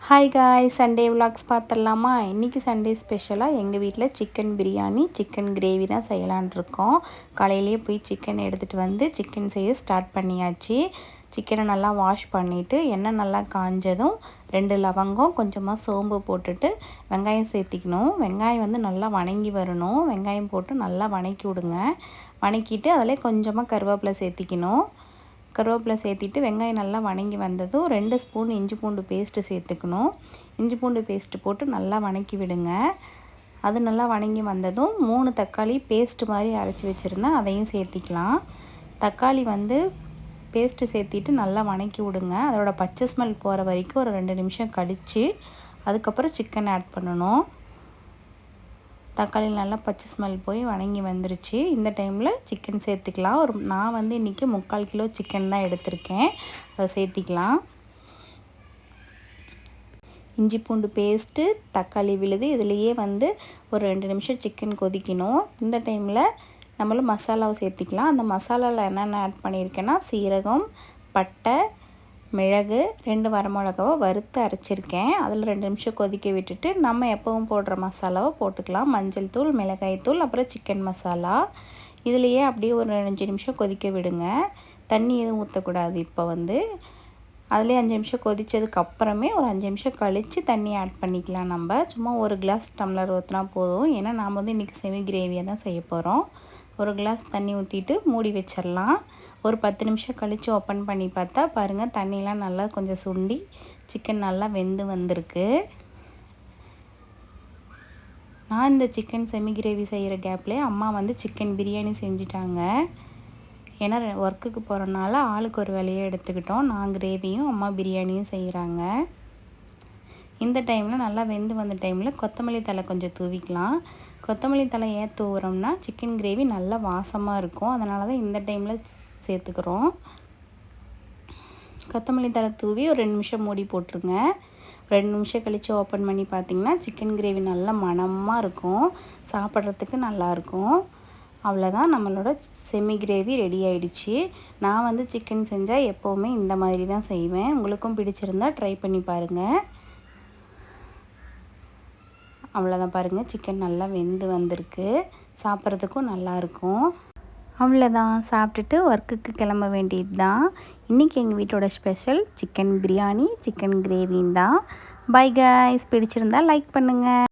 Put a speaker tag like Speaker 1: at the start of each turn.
Speaker 1: Hi காய், Sunday vlogs பார்த்துடலாமா? இன்றைக்கி சண்டே ஸ்பெஷலாக எங்கள் வீட்டில் சிக்கன் பிரியாணி, சிக்கன் கிரேவி தான் செய்யலான் இருக்கோம். காலையிலேயே போய் சிக்கன் எடுத்துகிட்டு வந்து சிக்கன் செய்ய ஸ்டார்ட் பண்ணியாச்சு. சிக்கனை நல்லா வாஷ் பண்ணிவிட்டு எண்ணெய் நல்லா காஞ்சதும் 2 லவங்கம், கொஞ்சமாக சோம்பு போட்டுட்டு வெங்காயம் சேர்த்திக்கணும். வெங்காயம் வந்து நல்லா வணங்கி வரணும். வெங்காயம் போட்டு நல்லா வணக்கி விடுங்க. வணக்கிட்டு அதில் கொஞ்சமாக கருவேப்பிலை சேர்த்திக்கணும். கருவேப்பிலை சேர்த்திட்டு வெங்காயம் நல்லா வணங்கி வந்ததும் 2 ஸ்பூன் இஞ்சி பூண்டு பேஸ்ட்டு சேர்த்துக்கணும். இஞ்சி பூண்டு பேஸ்ட்டு போட்டு நல்லா வணக்கி விடுங்க. அது நல்லா வணங்கி வந்ததும் 3 தக்காளி பேஸ்ட்டு மாதிரி அரைச்சி வச்சுருந்தேன், அதையும் சேர்த்திக்கலாம். தக்காளி வந்து பேஸ்ட்டு சேர்த்திட்டு நல்லா வணக்கி விடுங்க. அதோட பச்சை ஸ்மெல் போகிற வரைக்கும் ஒரு 2 நிமிஷம் கழித்து அதுக்கப்புறம் சிக்கன் ஆட் பண்ணணும். தக்காளி நல்லா பச்சை ஸ்மெல் போய் வணங்கி வந்துருச்சு. இந்த டைமில் சிக்கன் சேர்த்துக்கலாம். நான் வந்து இன்றைக்கி 3/4 கிலோ சிக்கன் தான் எடுத்திருக்கேன். அதை சேர்த்திக்கலாம். இஞ்சி பூண்டு பேஸ்ட்டு, தக்காளி விழுது, இதுலேயே வந்து ஒரு 2 நிமிஷம் சிக்கன் கொதிக்கணும். இந்த டைமில் நம்மளும் மசாலாவை சேர்த்திக்கலாம். அந்த மசாலாவில் என்னென்ன ஆட் பண்ணியிருக்கேன்னா சீரகம், பட்டை, மிளகு, 2 வரமிளகாவை வறுத்து அரைச்சிருக்கேன். அதில் 2 நிமிஷம் கொதிக்க விட்டுட்டு நம்ம எப்பவும் போடுற மசாலாவை போட்டுக்கலாம். மஞ்சள் தூள், மிளகாய் தூள், அப்புறம் சிக்கன் மசாலா. இதுலேயே அப்படியே ஒரு 5 நிமிஷம் கொதிக்க விடுங்க. தண்ணி எதுவும் ஊற்றக்கூடாது. இப்போ வந்து அதிலே 5 நிமிஷம் கொதித்ததுக்கப்புறமே ஒரு 5 நிமிஷம் கழித்து தண்ணி ஆட் பண்ணிக்கலாம். நம்ம சும்மா ஒரு கிளாஸ் டம்ளர் ஊற்றினா போதும். ஏன்னா நாம் வந்து இன்றைக்கி செமி கிரேவியாக தான் செய்ய போகிறோம். ஒரு கிளாஸ் தண்ணி ஊற்றிட்டு மூடி வச்சிடலாம். ஒரு 10 நிமிஷம் கழித்து ஓப்பன் பண்ணி பார்த்தா பாருங்கள், தண்ணிலாம் நல்லா கொஞ்சம் சுண்டி சிக்கன் நல்லா வெந்து வந்திருக்கு. நான் இந்த சிக்கன் செமி கிரேவி செய்கிற கேப்லேயே அம்மா வந்து சிக்கன் பிரியாணி செஞ்சிட்டாங்க. ஏன்னா ஒர்க்குக்கு போகிறனால ஆளுக்கு ஒரு வேலையை எடுத்துக்கிட்டோம். நான் கிரேவியும் அம்மா பிரியாணியும் செய்கிறாங்க. இந்த டைமில் நல்லா வெந்து வந்த டைமில் கொத்தமல்லி தழை கொஞ்சம் தூவிக்கலாம். கொத்தமல்லி தழை ஏன் தூவுறோம்னா சிக்கன் கிரேவி நல்லா வாசமாக இருக்கும். அதனால தான் இந்த டைமில் சேர்த்துக்கிறோம். கொத்தமல்லி தழை தூவி ஒரு 2 நிமிஷம் மூடி போட்டுருங்க. 2 நிமிஷம் கழித்து ஓப்பன் பண்ணி பார்த்திங்கன்னா சிக்கன் கிரேவி நல்லா மணமாக இருக்கும். சாப்பிட்றதுக்கு நல்லாயிருக்கும். அவ்வளோதான், நம்மளோட செமி கிரேவி ரெடி ஆகிடுச்சு. நான் வந்து சிக்கன் செஞ்சால் எப்போவுமே இந்த மாதிரி தான் செய்வேன். உங்களுக்கும் பிடிச்சிருந்தா ட்ரை பண்ணி பாருங்கள். அவ்வளோதான், பாருங்கள், சிக்கன் நல்லா வெந்து வந்திருக்கு. சாப்பிட்றதுக்கும் நல்லாயிருக்கும். அவ்வளோதான், சாப்பிட்டுட்டு ஒர்க்குக்கு கிளம்ப வேண்டியது தான். இன்றைக்கி எங்கள் வீட்டோட ஸ்பெஷல் சிக்கன் பிரியாணி, சிக்கன் கிரேவின்னு தான். பை காய்ஸ், பிடிச்சிருந்தா லைக் பண்ணுங்கள்.